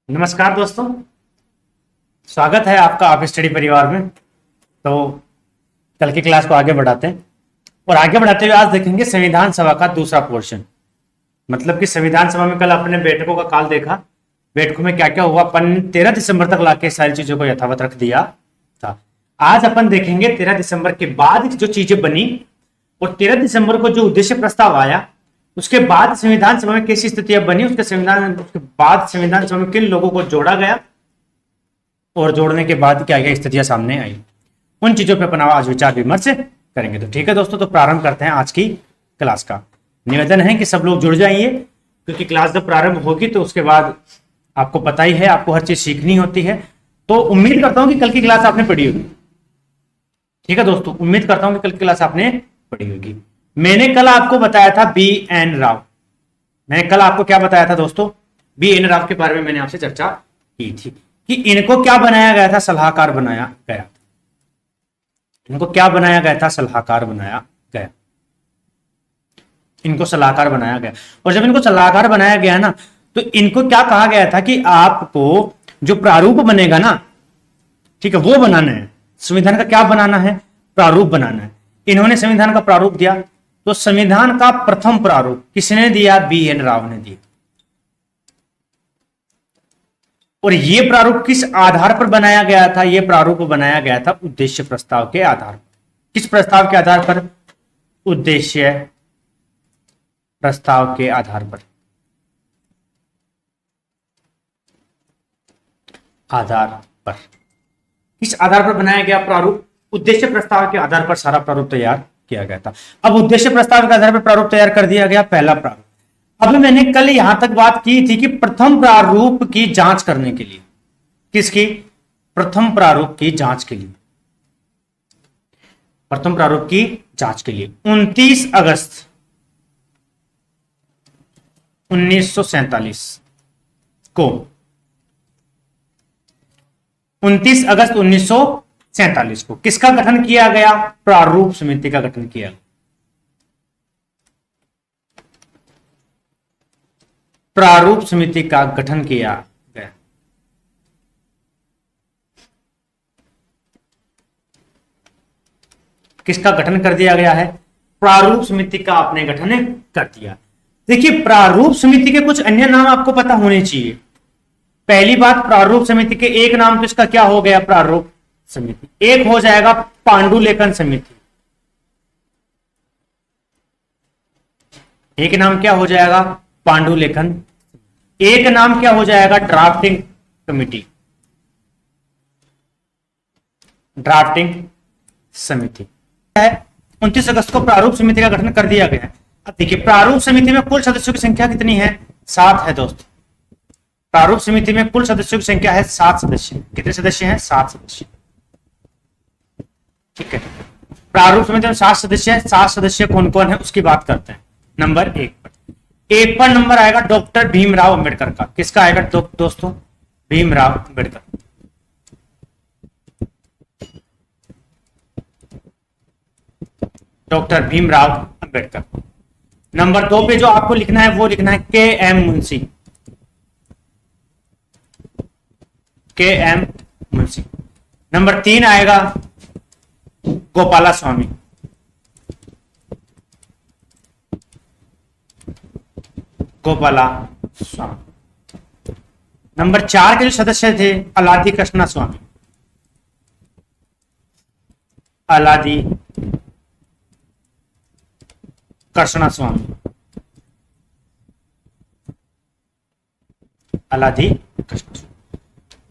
नमस्कार दोस्तों, स्वागत है आपका आप स्टडी परिवार में। तो कल की क्लास को आगे बढ़ाते हैं और आगे बढ़ाते हुए आज देखेंगे संविधान सभा का दूसरा पोर्शन। मतलब कि संविधान सभा में कल अपने बैठकों का काल देखा, बैठकों में क्या क्या हुआ, अपन 13 दिसंबर तक लाके सारी चीजों को यथावत रख दिया था। आज अपन देखेंगे 13 दिसंबर के बाद जो चीजें बनी और 13 दिसंबर को जो उद्देश्य प्रस्ताव आया, उसके बाद संविधान सभा में कैसी स्थितियां बनी, उसके बाद संविधान सभा में किन लोगों को जोड़ा गया और जोड़ने के बाद क्या क्या स्थितियां सामने आई, उन चीजों पर अपन आज विचार विमर्श करेंगे। तो ठीक है दोस्तों, तो प्रारंभ करते हैं आज की क्लास का। निवेदन है कि सब लोग जुड़ जाइए, क्योंकि क्लास जब प्रारंभ होगी तो उसके बाद आपको पता ही है, आपको हर चीज सीखनी होती है। तो उम्मीद करता हूं कि कल की क्लास आपने पढ़ी होगी। ठीक है दोस्तों, उम्मीद करता हूं कि कल की क्लास आपने पढ़ी होगी। मैंने कल आपको बताया था बी.एन. राव। मैंने कल आपको क्या बताया था दोस्तों? बी.एन. राव के बारे में मैंने आपसे चर्चा की थी कि इनको क्या बनाया गया था, सलाहकार बनाया गया। इनको क्या बनाया गया था? सलाहकार बनाया गया। इनको सलाहकार बनाया गया। और जब इनको सलाहकार बनाया गया ना, तो इनको क्या कहा गया था कि आपको जो प्रारूप बनेगा ना, ठीक है, वो बनाना है। संविधान का क्या बनाना है? प्रारूप बनाना है। इन्होंने संविधान का प्रारूप दिया। तो संविधान का प्रथम प्रारूप किसने दिया? बी.एन. राव ने दिया। और यह प्रारूप किस आधार पर बनाया गया था? यह प्रारूप बनाया गया था उद्देश्य प्रस्ताव के आधार पर। किस प्रस्ताव के आधार पर? उद्देश्य प्रस्ताव के आधार पर। किस आधार पर बनाया गया प्रारूप? उद्देश्य प्रस्ताव के आधार पर सारा प्रारूप तैयार किया गया था। अब उद्देश्य प्रस्ताव के आधार पर प्रारूप तैयार कर दिया गया, पहला प्रारूप। अब मैंने कल यहां तक बात की थी कि प्रथम प्रारूप की जांच करने के लिए, किसकी? प्रथम प्रारूप की जांच के लिए, प्रथम प्रारूप की जांच के लिए 29 अगस्त 1947 को 29 अगस्त 1947 को किसका गठन किया गया? प्रारूप समिति का गठन किया गया। प्रारूप समिति का गठन किया गया। किसका गठन कर दिया गया है? प्रारूप समिति का आपने गठन कर दिया। देखिए, प्रारूप समिति के कुछ अन्य नाम आपको पता होने चाहिए। पहली बात, प्रारूप समिति के एक नाम तो इसका क्या हो गया? प्रारूप समिति। एक हो जाएगा पांडुलेखन समिति। एक नाम क्या हो जाएगा? पांडुलेखन। एक नाम क्या हो जाएगा? ड्राफ्टिंग कमिटी, ड्राफ्टिंग समिति है। 29 अगस्त को प्रारूप समिति का गठन कर दिया गया है। अब देखिए, प्रारूप समिति में कुल सदस्यों की संख्या कितनी है? 7 है दोस्तों। प्रारूप समिति में कुल सदस्यों की संख्या है 7 सदस्य। कितने सदस्य हैं? 7 सदस्य। ठीक है, प्रारूप समिति में 7 सदस्य हैं। 7 सदस्य कौन कौन है उसकी बात करते हैं। नंबर 1 पर, 1 पर नंबर आएगा डॉक्टर भीमराव अंबेडकर का। किसका आएगा दोस्तों? भीमराव अंबेडकर। डॉक्टर भीमराव अंबेडकर। नंबर 2 पे जो आपको लिखना है वो लिखना है KM. Munshi. KM. Munshi. Number 3 आएगा गोपाला स्वामी। गोपाला स्वामी। नंबर 4 के जो सदस्य थे, अलादी कृष्णा स्वामी। अलादी कृष्णा स्वामी। अलादी कृष्णा स्वामी।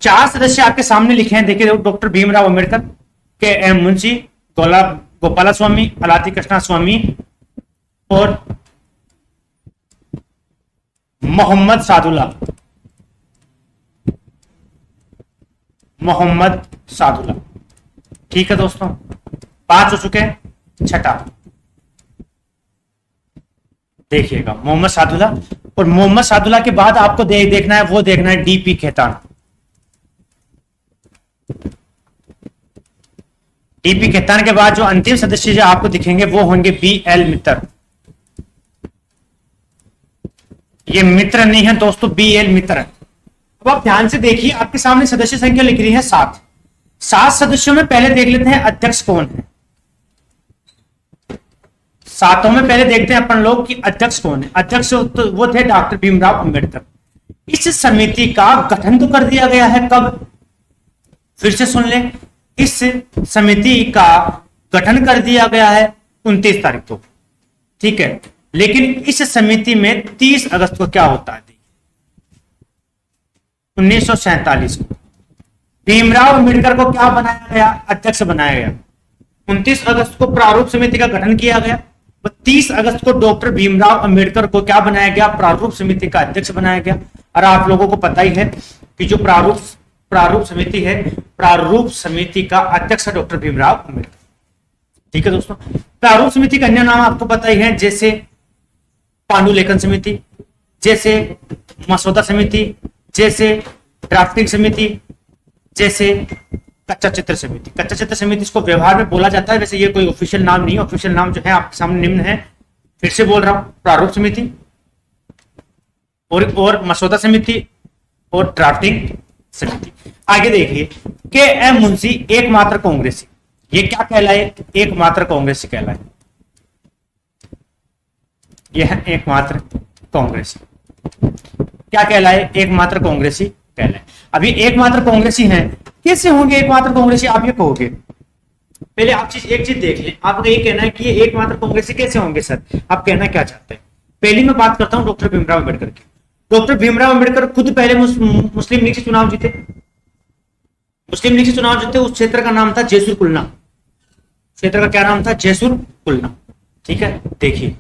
4 सदस्य आपके सामने लिखे हैं, देखिए, डॉक्टर भीमराव अंबेडकर, के.एम. मुंशी, गोपाला स्वामी, अलादी कृष्णा स्वामी और मोहम्मद सादुल्ला। मोहम्मद सादुल्ला। ठीक है दोस्तों, 5 हो चुके हैं। छठा देखिएगा, मोहम्मद सादुल्ला। और मोहम्मद सादुल्ला के बाद आपको देखना है, वो देखना है डी.पी. खेतान। डी.पी. खेतान के बाद जो अंतिम सदस्य जो आपको दिखेंगे वो होंगे बी.एल. मित्तर। ये मित्र नहीं है दोस्तों, बी.एल. मित्र है। अब आप ध्यान से देखिए, आपके सामने सदस्य संख्या लिख रही है 7। 7 सदस्यों में पहले देख लेते हैं अध्यक्ष कौन है। 7 में पहले देखते हैं अपन लोग कि अध्यक्ष कौन है। अध्यक्ष तो वो थे डॉक्टर भीमराव अंबेडकर। इस समिति का गठन तो कर दिया गया है कब, फिर से सुन लें, इस समिति का गठन कर दिया गया है 29 तारीख को, ठीक है। लेकिन इस समिति में 30 अगस्त को क्या होता है, 1947 को भीमराव अंबेडकर को क्या बनाया गया, अध्यक्ष बनाया गया। 29 अगस्त को प्रारूप समिति का गठन किया गया, 30 अगस्त को डॉक्टर भीमराव अंबेडकर को क्या बनाया गया, प्रारूप समिति का अध्यक्ष बनाया गया। और आप लोगों को पता ही है कि जो प्रारूप समिति है, प्रारूप समिति का अध्यक्ष है डॉक्टर भीमराव अंबेडकर, ठीक है दोस्तों। प्रारूप समिति का अन्य नाम आपको पता ही है, जैसे पांडुलेखन समिति, जैसे मसौदा समिति, जैसे ड्राफ्टिंग समिति, जैसे कच्चा चित्र समिति। कच्चा चित्र समिति इसको व्यवहार में बोला जाता है, वैसे ये कोई ऑफिशियल नाम नहीं है। ऑफिशियल नाम जो है आपके सामने निम्न है, फिर से बोल रहा हूं, प्रारूप समिति और मसौदा समिति और ड्राफ्टिंग समिति। आगे देखिए, के एम मुंशी एकमात्र कांग्रेसी, ये क्या कहलाए, एकमात्र कांग्रेसी कहलाए। यह एकमात्र कांग्रेसी क्या कहलाए, एकमात्र कांग्रेसी कहलाए। अभी एकमात्र कांग्रेसी हैं, कैसे होंगे एकमात्र कांग्रेसी, आप ये कहोगे। पहले आप एक चीज देख लें, आपका ये कहना है कि ये एकमात्र कांग्रेसी कैसे होंगे सर, आप कहना क्या चाहते हैं। पहली मैं बात करता हूं डॉक्टर भीमराव अंबेडकर की। डॉक्टर भीमराव अंबेडकर खुद पहले मुस्लिम लीग से चुनाव जीते। मुस्लिम लीग से चुनाव जीते, उस क्षेत्र का नाम था जयसुर कुलना। क्षेत्र का क्या नाम था, जयसुर कुलना, ठीक है। देखिए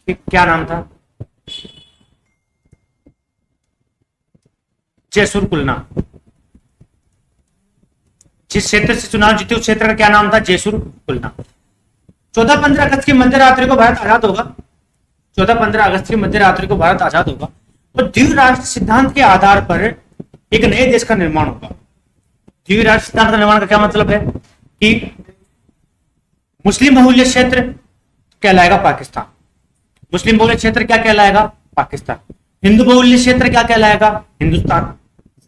क्या नाम था, जयसुर कुलना। जिस क्षेत्र से चुनाव जीते उस क्षेत्र का क्या नाम था, जयसुर कुलना। 14-15 अगस्त की मध्य रात्रि को भारत आजाद होगा। 14-15 अगस्त की मध्य रात्रि को भारत आजाद होगा और द्विराष्ट्र सिद्धांत के आधार पर एक नए देश का निर्माण होगा। द्विराष्ट्र सिद्धांत का निर्माण का क्या मतलब है कि मुस्लिम बहुल्य क्षेत्र कहलाएगा पाकिस्तान। मुस्लिम बहुल्य क्षेत्र क्या कहलाएगा, पाकिस्तान। हिंदू बहुल्य क्षेत्र क्या कहलाएगा, हिंदुस्तान।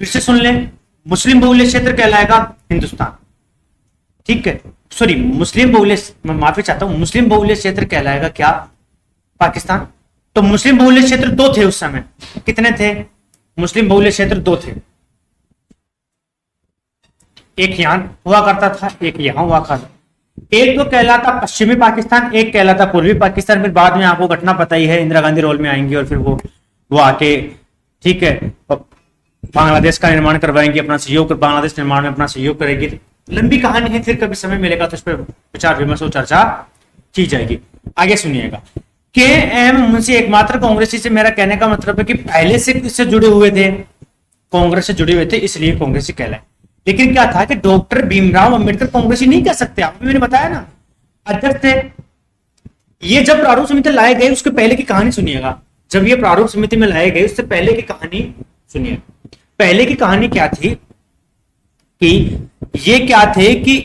फिर से सुन लें, मुस्लिम बहुल्य क्षेत्र कहलाएगा हिंदुस्तान, ठीक है। सॉरी, मुस्लिम बहुल्य, मैं माफी चाहता हूं, मुस्लिम बहुल्य क्षेत्र कहलाएगा क्या, पाकिस्तान। तो मुस्लिम बहुल्य क्षेत्र 2 थे उस समय, कितने थे, मुस्लिम बहुल्य क्षेत्र 2 थे। एक यहां हुआ करता था, एक यहां हुआ करता। एक तो कहलाता पश्चिमी पाकिस्तान, एक कहलाता पूर्वी पाकिस्तान। फिर बाद में आपको घटना पता ही है, इंदिरा गांधी रोल में आएंगी और फिर वो आके, ठीक है, बांग्लादेश का निर्माण करवाएंगी, अपना सहयोग, बांग्लादेश निर्माण में अपना सहयोग करेगी। लंबी कहानी है, फिर कभी समय मिलेगा तो इस पर विचार विमर्श और चर्चा की जाएगी। आगे सुनिएगा, के एम मुंशी एकमात्र कांग्रेसी से मेरा कहने का मतलब है कि पहले से इससे जुड़े हुए थे, कांग्रेस से जुड़े हुए थे, इसलिए कांग्रेसी कहलाए। लेकिन क्या था कि डॉक्टर भीमराव अंबेडकर कांग्रेसी नहीं कह सकते, आपको मैंने बताया ना, अध्यक्ष थे। ये जब प्रारूप समिति लाए गए उसके पहले की कहानी सुनिएगा। जब ये प्रारूप समिति में लाए गए उससे पहले की कहानी सुनिए। पहले की कहानी क्या थी कि ये क्या थे कि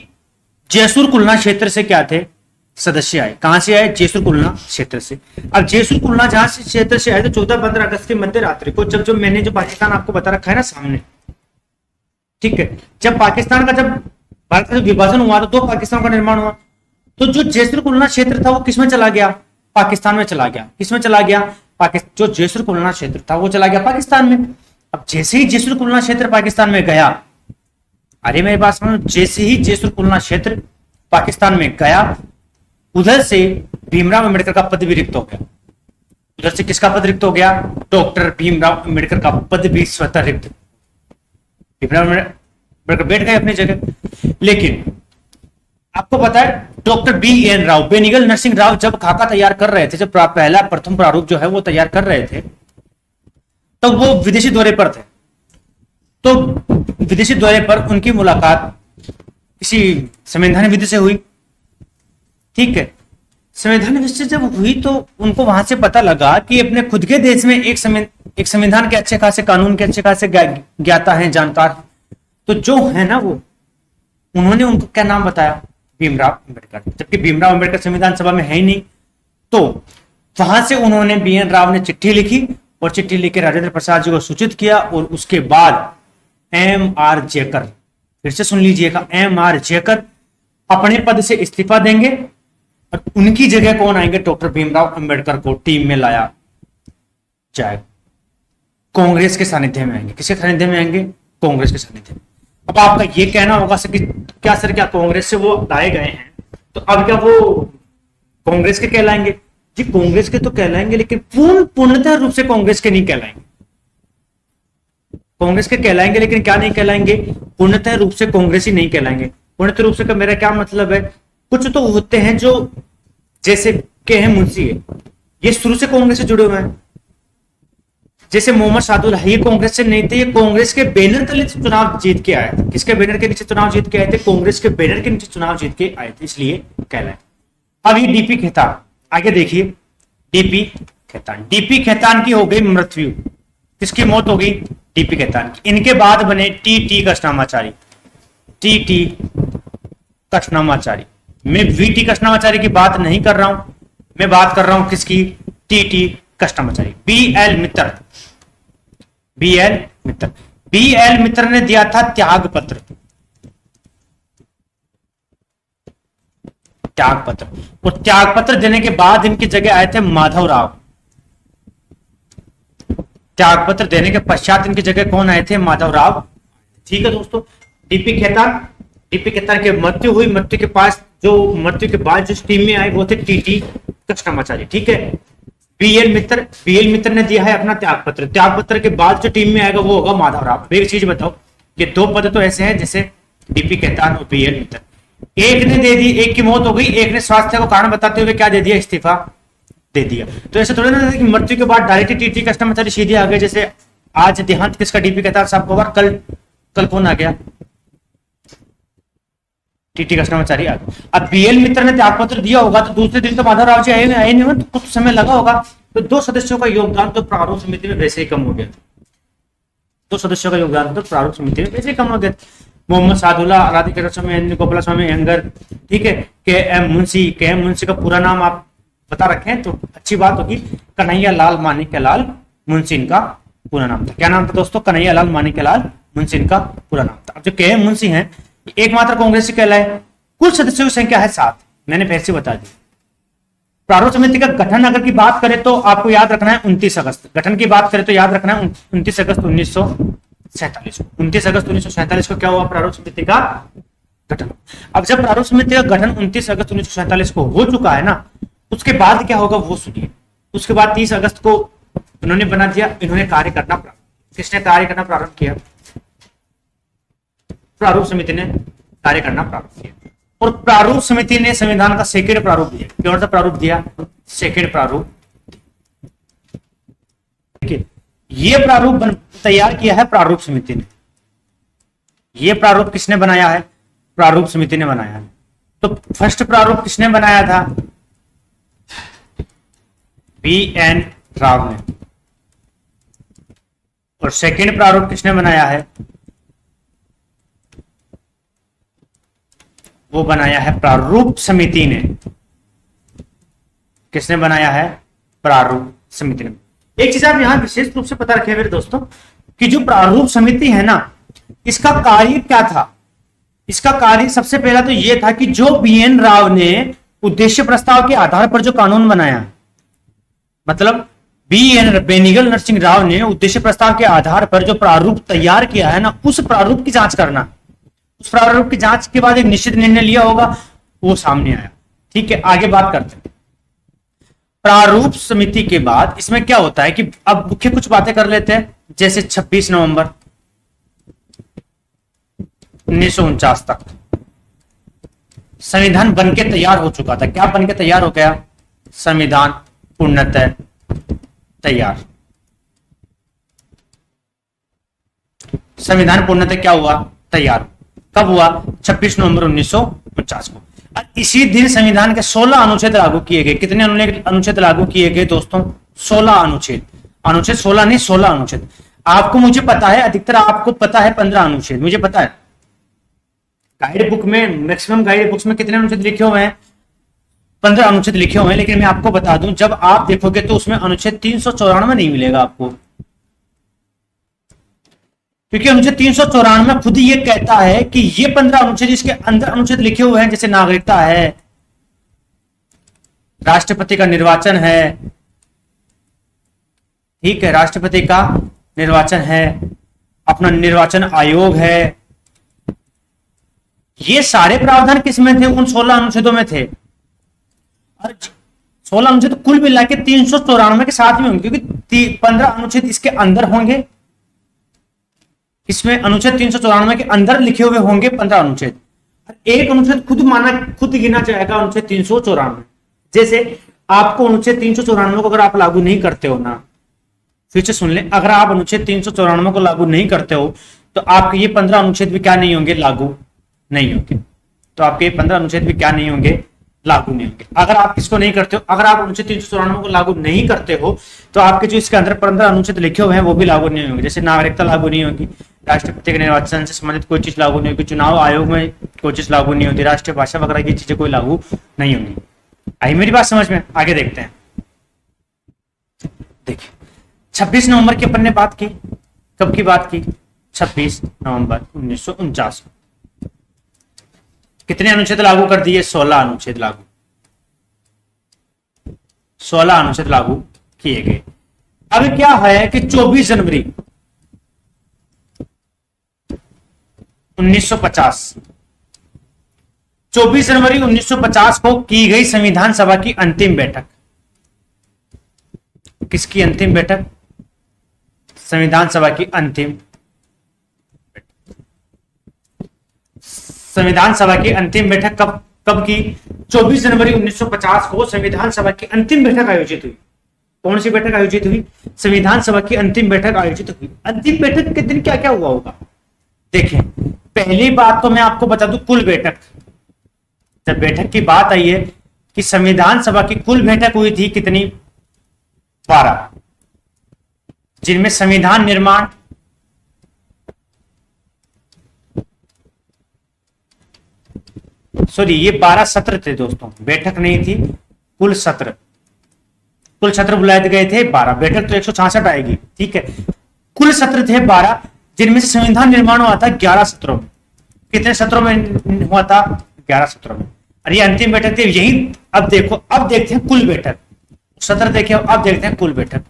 जयसुर कुलना क्षेत्र से क्या थे, सदस्य आए। कहां से आए, जयसुर कुलना क्षेत्र से। अब जयसुर कुलना जहां से क्षेत्र से आए तो 14-15 अगस्त की मध्य रात्रि को, जब मैंने जो पाकिस्तान आपको बता रखा है ना सामने, ठीक है, जब पाकिस्तान का, जब भारत का विभाजन हुआ तो 2 पाकिस्तान का निर्माण हुआ। तो जो जयसुर कुलना क्षेत्र था वो किसमें चला गया, पाकिस्तान में चला गया। किसमें चला गया, जो जयसुर कुलना क्षेत्र था वो चला गया पाकिस्तान में। अब जैसे ही जयसुर कुलना क्षेत्र पाकिस्तान में गया, अरे मेरे पास जैसे ही जयसुर कुलना क्षेत्र पाकिस्तान में गया, उधर से भीमराव अंबेडकर का पद भी रिक्त हो गया। उधर से किसका पद रिक्त हो गया, डॉक्टर भीमराव अंबेडकर का पद भी स्वतः रिक्त। भीमराव अंबेडकर बैठ गए अपनी जगह। लेकिन आपको पता है डॉक्टर BN राव, बेनिगल नरसिंह राव जब खाका तैयार कर रहे थे, जब पहला प्रथम प्रारूप जो है वो तैयार कर रहे थे, तो वो विदेशी दौरे पर थे। तो विदेशी दौरे पर उनकी मुलाकात किसी संवैधानिक से हुई, ठीक है। संवैधानिक से जब हुई तो उनको वहां से पता लगा कि अपने खुद के देश में एक संविधान के अच्छे खासे, कानून के अच्छे खासे ज्ञाता हैं, जानकार। तो जो है ना वो, उन्होंने उनको क्या नाम बताया, भीमराव अंबेडकर। जबकि भीमराव अंबेडकर संविधान सभा में है ही नहीं। तो वहां से उन्होंने बी एन राव ने चिट्ठी लिखी और चिट्ठी लिख के राजेंद्र प्रसाद जी को सूचित किया और उसके बाद एम आर जयकर, फिर से सुन लीजिएगा, एम आर जयकर अपने पद से इस्तीफा देंगे और उनकी जगह कौन आएंगे, डॉक्टर भीमराव अंबेडकर को टीम में लाया जाए। कांग्रेस के सानिध्य में आएंगे। किसके सानिध्य में आएंगे? कांग्रेस के सानिध्य में। अब आपका ये कहना होगा सर कि क्या सर, क्या कांग्रेस से वो लाए गए हैं तो अब क्या वो कांग्रेस के कहलाएंगे? जी कांग्रेस के तो कहलाएंगे, लेकिन पूर्णतः रूप से कांग्रेस के नहीं कहलाएंगे। कांग्रेस के कहलाएंगे लेकिन क्या नहीं कहलाएंगे? पूर्णतः रूप से कांग्रेस ही नहीं कहलाएंगे। पूर्णतः रूप से का मेरा क्या मतलब है, कुछ तो होते हैं जो जैसे के हैं मुंशी है, ये शुरू से कांग्रेस से जुड़े हुए हैं। जैसे मोहम्मद सादुल्लाह, ये कांग्रेस से नहीं थे, ये कांग्रेस के बैनर तले चुनाव जीत के आए थे। किसके बैनर के नीचे चुनाव जीत के आए थे? कांग्रेस के बैनर के नीचे चुनाव जीत के आए थे, इसलिए कहलाए। अब ये डीपी खेतान, आगे देखिए, डीपी खेतान, डीपी खेतान की हो गई मृत्यु। किसकी मौत हो गई? डीपी खेतान की। इनके बाद बने टी कृष्णामाचारी, टी कृष्णामाचारी। मैं वीटी कृष्णामाचारी की बात नहीं कर रहा हूं, मैं बात कर रहा हूं किसकी? टी कृष्णामाचारी। बीएल मित्र, बीएल मित्र, बीएल मित्र ने दिया था त्याग पत्र, त्याग पत्र। और त्याग पत्र देने के बाद इनकी जगह आए थे माधवराव। त्याग पत्र देने के पश्चात इनकी जगह कौन आए थे? माधवराव। ठीक है दोस्तों, डीपी खेतान, डीपी खेतान की मृत्यु हुई। मृत्यु के पास जो मृत्यु के बाद जिस टीम में आए वो थे टी कृष्णामाचारी। ठीक है, बीएल मित्र, बीएल मित्र ने दिया है अपना त्याग पत्र। त्याग पत्र के बाद जो टीम में आएगा वो होगा माधवराव। एक चीज बताओ, ये दो पद तो ऐसे हैं जैसे डीपी खेतान और बीएल मित्र। एक ने दे दी, एक की मौत हो गई, एक ने स्वास्थ्य को कारण बताते हुए क्या दे दिया? इस्तीफा दे दिया। तो ऐसे थोड़ा ना कि मृत्यु के बाद डायरेक्ट टी कृष्णामाचारी सीधे आ गए। जैसे आज देहांत किसका? डीपी खेतान साहब को, कल कौन आ गया? टी कृष्णामाचारी आ गए। अब बीएल मित्र ने त्यागपत्र दिया होगा तो दूसरे दिन तो माधवराव जी आए नहीं, तो कुछ समय लगा होगा। तो दो सदस्यों का योगदान तो प्रारूप समिति में वैसे ही कम हो गया। दो सदस्यों का योगदान तो प्रारूप समिति में वैसे ही कम हो गया। मोहम्मद सादुल्लाह, राधिका स्वामी, गोपाल स्वामी अयंगर, ठीक है, के एम मुंशी। के एम मुंशी का पूरा नाम आप बता रखे हैं तो अच्छी बात होगी। कन्हैया लाल माणिक्यलाल मुंशी इनका पूरा नाम था। क्या नाम था दोस्तों? कन्हैया लाल माणिक्यलाल मुंशी इनका पूरा नाम था। अब जो के एम मुंशी हैं एकमात्र कांग्रेस से कहलाए। कुल सदस्यों की संख्या है 7, मैंने फिर से बता दी। प्रारूप समिति का गठन अगर की बात करें तो आपको याद रखना है 29 अगस्त। गठन की बात करें तो याद रखना है 29 अगस्त 1947 को। 29 अगस्त 1947 को क्या हुआ? प्रारूप समिति का गठन। अब जब प्रारूप समिति का गठन 29 अगस्त 1947 को हो चुका है ना, उसके बाद क्या होगा वो सुनिए। उसके बाद 30 अगस्त को इन्होंने बना दिया, इन्होंने कार्य करना प्रारंभ। किसने कार्य करना प्रारंभ किया? प्रारूप समिति ने कार्य करना प्रारंभ किया। और प्रारूप समिति ने संविधान का सेकंड प्रारूप दिया। कौन सा प्रारूप दिया? सेकंड प्रारूप। देखिए, ये प्रारूप तैयार किया है प्रारूप समिति ने। ये प्रारूप किसने बनाया है? प्रारूप समिति ने बनाया है। तो फर्स्ट प्रारूप किसने बनाया था? बी एन राव ने। और सेकंड प्रारूप किसने बनाया है? वो बनाया है प्रारूप समिति ने। किसने बनाया है? प्रारूप समिति ने। एक चीज आप यहां विशेष रूप से पता रखें मेरे दोस्तों कि जो प्रारूप समिति है ना, इसका कार्य क्या था? इसका कार्य सबसे पहला तो यह था कि जो बी एन राव ने उद्देश्य प्रस्ताव के आधार पर जो कानून बनाया, मतलब बेनिगल नरसिंह राव ने उद्देश्य प्रस्ताव के आधार पर जो प्रारूप तैयार किया है ना, उस प्रारूप की जांच करना। उस प्रारूप की जांच के बाद एक निश्चित निर्णय लिया होगा, वो सामने आया। ठीक है, आगे बात करते हैं। प्रारूप समिति के बाद इसमें क्या होता है कि अब मुख्य कुछ बातें कर लेते हैं। जैसे 26 नवंबर 1949 तक संविधान बनके तैयार हो चुका था। क्या बनके तैयार हो गया? संविधान पूर्णतः तैयार। संविधान पूर्णतः क्या हुआ? तैयार। कब हुआ? 26 नवंबर 1949 को। इसी दिन संविधान के 16 अनुच्छेद लागू किए गए। कितने अनुच्छेद लागू किए गए दोस्तों? 16 अनुच्छेद। अनुच्छेद 16 नहीं, 16 अनुच्छेद। आपको, मुझे पता है, अधिकतर आपको पता है 15 अनुच्छेद, मुझे पता है। गाइड बुक में, मैक्सिमम गाइड बुक्स में कितने अनुच्छेद लिखे हुए हैं? 15 अनुच्छेद लिखे हुए हैं, लेकिन मैं आपको बता दूं जब आप देखोगे तो उसमें अनुच्छेद 394 नहीं मिलेगा आपको, क्योंकि अनुच्छेद 394 खुद ये कहता है कि ये 15 अनुच्छेद, इसके अंदर अनुच्छेद लिखे हुए हैं जैसे नागरिकता है, राष्ट्रपति का निर्वाचन है, ठीक है, राष्ट्रपति का निर्वाचन है, अपना निर्वाचन आयोग है, ये सारे प्रावधान किसमें थे? उन 16 अनुच्छेदों में थे। और 16 अनुच्छेद कुल मिला के 394 के साथ में होंगे, क्योंकि 15 अनुच्छेद इसके अंदर होंगे, इसमें अनुच्छेद 394 के अंदर लिखे हुए होंगे 15 अनुच्छेद, एक अनुच्छेद खुद गिना जाएगा अनुच्छेद 394। जैसे आपको अनुच्छेद 394 को अगर आप लागू नहीं करते हो ना, फिर से सुन ले, अगर आप अनुच्छेद 394 को लागू नहीं करते हो तो आपके ये 15 अनुच्छेद भी क्या नहीं होंगे? लागू नहीं होंगे। तो आपके 15 अनुच्छेद भी क्या नहीं होंगे? लागू नहीं होंगे। अगर आप इसको नहीं करते हो, अगर आप अनुच्छेद 394 को लागू नहीं करते हो तो आपके जो इसके अंदर 15 अनुच्छेद लिखे हुए हैं वो भी लागू नहीं होंगे। जैसे नागरिकता लागू नहीं होगी, राष्ट्रपति के निर्वाचन से संबंधित कोई चीज लागू नहीं होगी, चुनाव आयोग में कोई चीज लागू नहीं होती, राष्ट्रीय भाषा वगैरह की चीजें कोई लागू नहीं होंगी। आई मेरी बात समझ में? आगे देखते हैं। देखिए 26 नवंबर की अपन ने बात की, कब की बात की? 26 नवंबर 1949। कितने अनुच्छेद लागू कर दिए? 16 अनुच्छेद लागू, 16 अनुच्छेद लागू किए गए। अब क्या है कि 24 जनवरी 1950, 24 जनवरी 1950 को की गई संविधान सभा की अंतिम बैठक। किसकी अंतिम बैठक? संविधान सभा की अंतिम, संविधान सभा की अंतिम बैठक कब की? 24 जनवरी 1950 को संविधान सभा की अंतिम बैठक आयोजित हुई। कौन सी बैठक आयोजित हुई? संविधान सभा की अंतिम बैठक आयोजित हुई। अंतिम बैठक के दिन क्या क्या हुआ होगा? देखिए पहली बात तो मैं आपको बता दूं, कुल बैठक, जब बैठक की बात आई है कि संविधान सभा की कुल बैठक हुई थी कितनी? 12, जिनमें संविधान निर्माण, सॉरी ये 12 सत्र थे दोस्तों, बैठक नहीं थी, कुल सत्र, कुल सत्र बुलाए गए थे 12, बैठक तो 166 आएगी, ठीक है। कुल सत्र थे 12, जिनमें से संविधान निर्माण हुआ था 11 सत्रों में। कितने सत्रों में हुआ था? 11 सत्रों में। और ये अंतिम बैठक थी यही। अब देखो, अब देखते हैं कुल बैठक, सत्र देखे, अब देखते हैं कुल बैठक।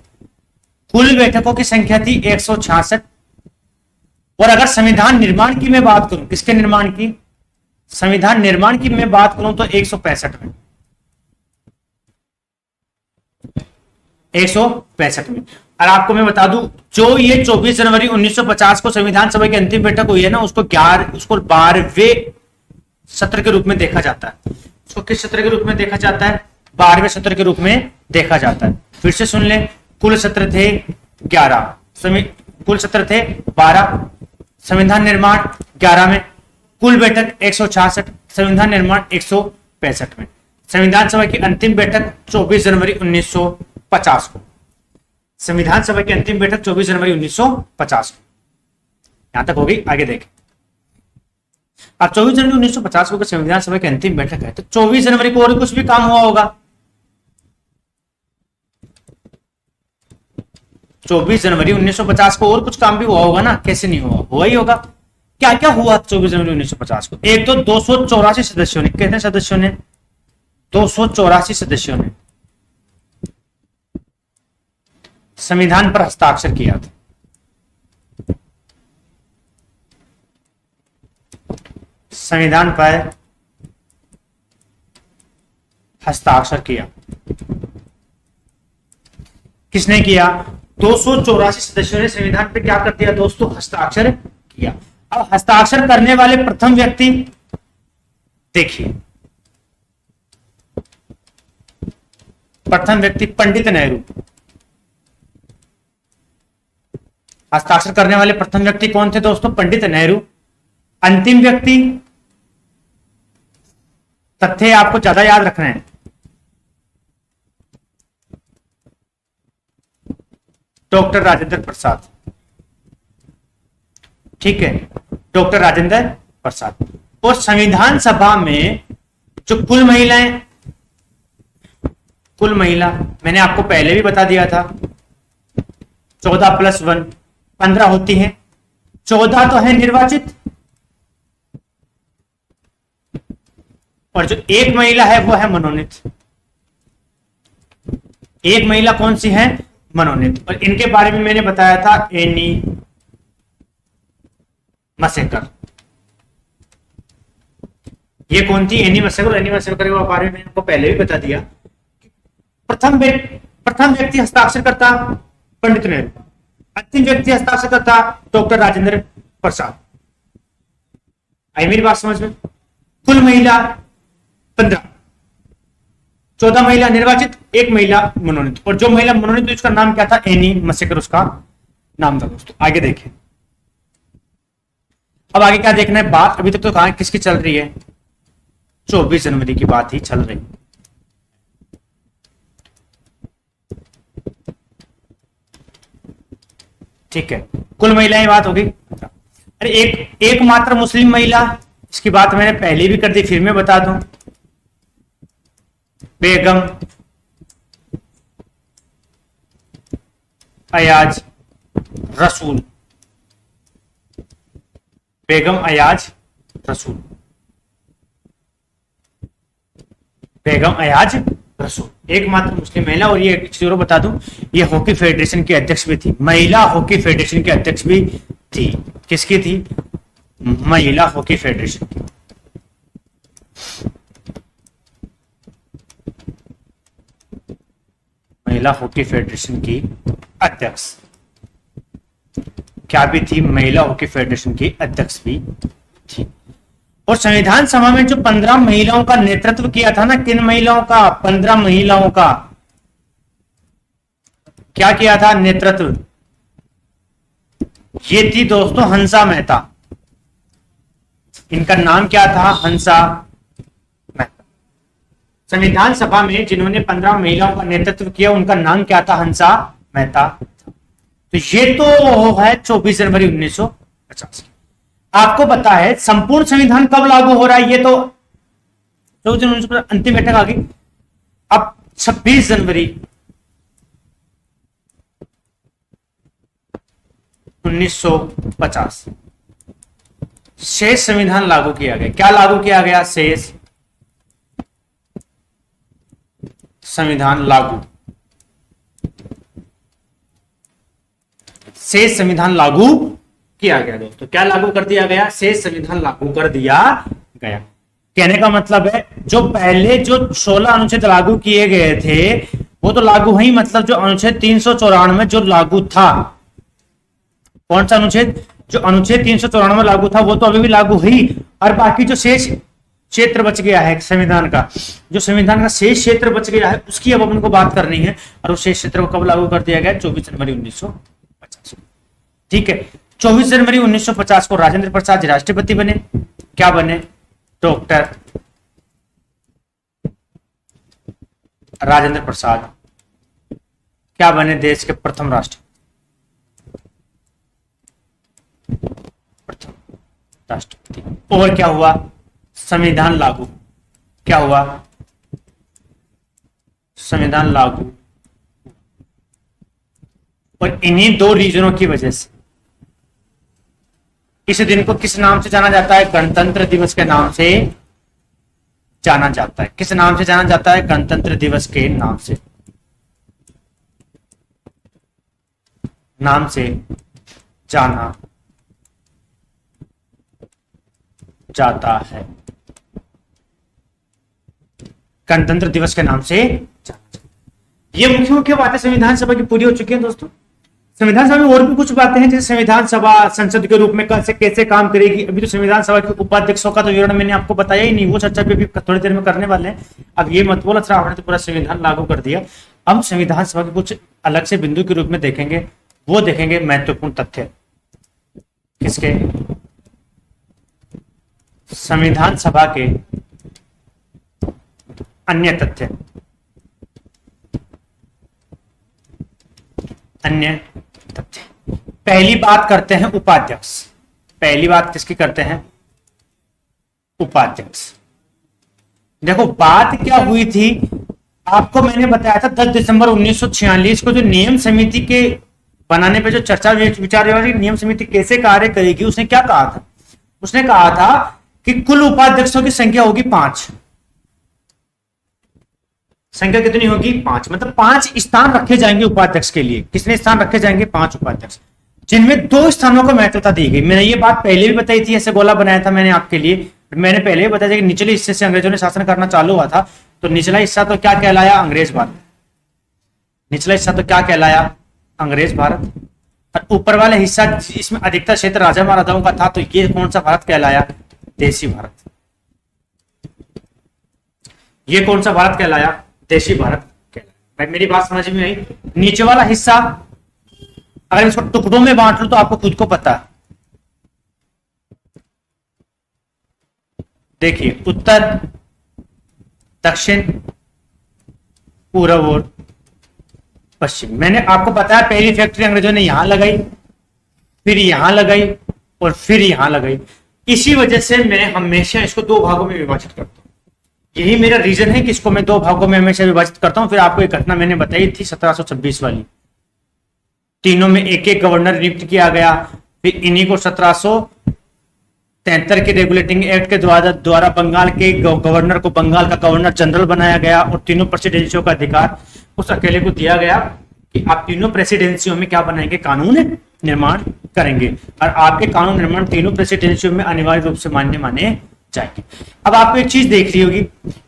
कुल बैठकों की संख्या थी 166। और अगर संविधान निर्माण की मैं बात करूं, किसके निर्माण की? संविधान निर्माण की मैं बात करूं तो 165 में, 165 में। और आपको मैं बता दूं, जो ये 24 जनवरी 1950 को संविधान सभा की अंतिम बैठक हुई है ना, उसको 12वें सत्र के रूप में देखा जाता है। उसको किस सत्र के रूप में देखा जाता है? 12वें सत्र के रूप में देखा जाता है। फिर से सुन ले, कुल सत्र थे 11, कुल सत्र थे 12, संविधान निर्माण 11 में, कुल बैठक 166, संविधान निर्माण 165 में। संविधान सभा की अंतिम बैठक 24 जनवरी 1950 को, संविधान सभा की अंतिम बैठक 24 जनवरी 1950 को। यहां तक हो गई। आगे देखें, अब 24 जनवरी 1950 को संविधान सभा की अंतिम बैठक है, तो 24 जनवरी को और कुछ भी काम हुआ होगा। 24 जनवरी 1950 को और कुछ काम भी हुआ होगा ना, कैसे नहीं हुआ? हुआ ही होगा। क्या क्या हुआ 24 जनवरी 1950 को? एक तो 284 सदस्यों ने, कितने सदस्यों ने? 284 सदस्यों ने संविधान पर हस्ताक्षर किया था। संविधान पर हस्ताक्षर किया, किसने किया? 284 सदस्यों ने संविधान पे क्या कर दिया दोस्तों? हस्ताक्षर किया। अब हस्ताक्षर करने वाले प्रथम व्यक्ति देखिए, प्रथम व्यक्ति पंडित नेहरू। हस्ताक्षर करने वाले प्रथम व्यक्ति कौन थे दोस्तों? पंडित नेहरू। अंतिम व्यक्ति, तथ्य आपको ज्यादा याद रखना है, डॉक्टर राजेंद्र प्रसाद, ठीक है, डॉक्टर राजेंद्र प्रसाद। और संविधान सभा में जो कुल महिलाएं कुल महिला मैंने आपको पहले भी बता दिया था 14 + 1 15 होती है। 14 तो है निर्वाचित और जो एक महिला है वो है मनोनीत। एक महिला कौन सी है? मनोनीत। और इनके बारे में मैंने बताया था एनी मसेकर। ये कौन थी? Any massacre. एनी मसेकर के बारे में आपको पहले भी बता दिया। प्रथम व्यक्ति हस्ताक्षर करता पंडित नेहरू, अंतिम व्यक्ति हस्ताक्षर करता डॉक्टर राजेंद्र प्रसाद। आई मेरी बात समझ में? कुल महिला 15, 14 महिला निर्वाचित, एक महिला मनोनीत। और जो महिला मनोनीत उसका नाम क्या था? एनी मसेकर उसका नाम था दोस्तों। आगे देखें, अब आगे क्या देखना है बात। अभी तक तो कहां किसकी चल रही है? 24 जनवरी की बात ही चल रही। ठीक है, कुल महिलाएं बात हो गई। अरे एकमात्र मुस्लिम महिला, इसकी बात मैंने पहले भी कर दी, फिर मैं बता दूं। बेगम अयाज रसूल। बेगम अयाज रसूल। बेगम अयाज रसूल एकमात्र मुस्लिम महिला। और ये एक चीज और बता दूं, ये हॉकी फेडरेशन की अध्यक्ष भी थी। महिला हॉकी फेडरेशन की अध्यक्ष भी थी। किसकी थी? महिला हॉकी फेडरेशन की। महिला हॉकी फेडरेशन की अध्यक्ष क्या भी थी? महिला हॉकी फेडरेशन की अध्यक्ष भी थी। और संविधान सभा में जो 15 महिलाओं का नेतृत्व किया था ना, किन महिलाओं का? 15 महिलाओं का क्या किया था नेतृत्व? ये थी दोस्तों हंसा मेहता। इनका नाम क्या था? हंसा मेहता। संविधान सभा में जिन्होंने 15 महिलाओं का नेतृत्व किया उनका नाम क्या था? हंसा मेहता। तो ये तो है 24 जनवरी 1950। आपको पता है संपूर्ण संविधान कब लागू हो रहा है? ये तो 24 जनवरी अंतिम बैठक आ गई। अब 26 जनवरी 1950 शेष संविधान लागू किया गया। क्या लागू किया गया? शेष संविधान लागू। शेष संविधान लागू किया गया दोस्तों। क्या लागू कर दिया गया? शेष संविधान लागू कर दिया गया। कहने का मतलब है जो पहले जो 16 अनुच्छेद लागू किए गए थे वो तो लागू ही, मतलब जो अनुच्छेद 394 जो लागू था, कौन सा अनुच्छेद? जो अनुच्छेद 394 लागू था वो तो अभी भी लागू ही। और बाकी जो शेष क्षेत्र बच गया है संविधान का, जो संविधान का शेष क्षेत्र बच गया है उसकी अब अपन को बात करनी है। और उस शेष क्षेत्र को कब लागू कर दिया गया? 24 जनवरी 1950। ठीक है, 24 जनवरी 1950 को राजेंद्र प्रसाद जी राष्ट्रपति बने। क्या बने? डॉक्टर राजेंद्र प्रसाद क्या बने? देश के प्रथम राष्ट्रपति। और क्या हुआ? संविधान लागू। क्या हुआ? संविधान लागू। और इन्हीं दो रीजनों की वजह से इस दिन को किस नाम से जाना जाता है? गणतंत्र दिवस के नाम से जाना जाता है। किस नाम से जाना जाता है? गणतंत्र दिवस के नाम से जाना जाता है। गणतंत्र दिवस के नाम से जाना जाता है। ये मुख्य मुख्य बातें संविधान सभा की पूरी हो चुकी हैं दोस्तों। संविधान सभा में और भी कुछ बातें हैं, जैसे संविधान सभा संसद के रूप में कैसे काम करेगी। अभी तो संविधान सभा के उपाध्यक्षों का तो विवरण मैंने आपको बताया ही नहीं, वो चर्चा पे भी थोड़ी देर में करने वाले हैं। अब ये मत बोल अच्छा आपने तो पूरा संविधान लागू कर दिया। हम संविधान सभा के कुछ अलग से बिंदु के रूप में देखेंगे, वो देखेंगे महत्वपूर्ण तथ्य किसके? संविधान सभा के अन्य तथ्य। पहली बात करते हैं उपाध्यक्ष। पहली बात किसकी करते हैं? उपाध्यक्ष। देखो बात क्या हुई थी आपको मैंने बताया था 10 दिसंबर 1946 को जो नियम समिति के बनाने पे जो चर्चा विचार नियम समिति कैसे कार्य करेगी, उसने क्या कहा था? उसने कहा था कि कुल उपाध्यक्षों की संख्या होगी 5। संख्या कितनी होगी? 5। मतलब 5 स्थान रखे जाएंगे उपाध्यक्ष के लिए। कितने स्थान रखे जाएंगे? 5 उपाध्यक्ष, जिनमें 2 स्थानों को महत्वता दी गई। मैंने ये बात पहले भी बताई थी, ऐसे गोला बनाया था मैंने आपके लिए। मैंने पहले भी बताया कि निचले हिस्से से अंग्रेजों ने शासन करना चालू हुआ था, तो निचला हिस्सा तो क्या कहलाया? अंग्रेज भारत। निचला हिस्सा तो क्या कहलाया? अंग्रेज भारत। और ऊपर वाला हिस्सा, इसमें अधिकतर क्षेत्र राजा महाराजाओं का था, तो ये कौन सा भारत कहलाया? देशी भारत। ये कौन सा भारत कहलाया? देशी भारत कहलाया। भाई मेरी बात समझ में आई? नीचे वाला हिस्सा अगर इसको टुकड़ों में बांट लो तो आपको खुद को पता है। देखिए, उत्तर, दक्षिण, पूर्व और पश्चिम। मैंने आपको बताया पहली फैक्ट्री अंग्रेजों ने यहां लगाई, फिर यहां लगाई और फिर यहां लगाई। इसी वजह से मैं हमेशा इसको 2 भागों में विभाजित करता हूं। यही मेरा रीजन है कि इसको मैं 2 भागों में हमेशा विभाजित करता हूं। फिर आपको एक घटना मैंने बताई थी 1726 वाली, तीनों में एक एक गवर्नर नियुक्त किया गया। फिर इन्हीं को 1773 के रेगुलेटिंग एक्ट के द्वारा बंगाल के गवर्नर को बंगाल का गवर्नर जनरल बनाया गया और तीनों प्रेसिडेंसियों का अधिकार उस अकेले को दिया गया कि आप तीनों प्रेसिडेंसियों में क्या बनाएंगे? कानून निर्माण करेंगे, और आपके कानून निर्माण तीनों प्रेसिडेंसियों में अनिवार्य रूप से मान्य माने जाएंगे। अब आपको एक चीज देख रही होगी,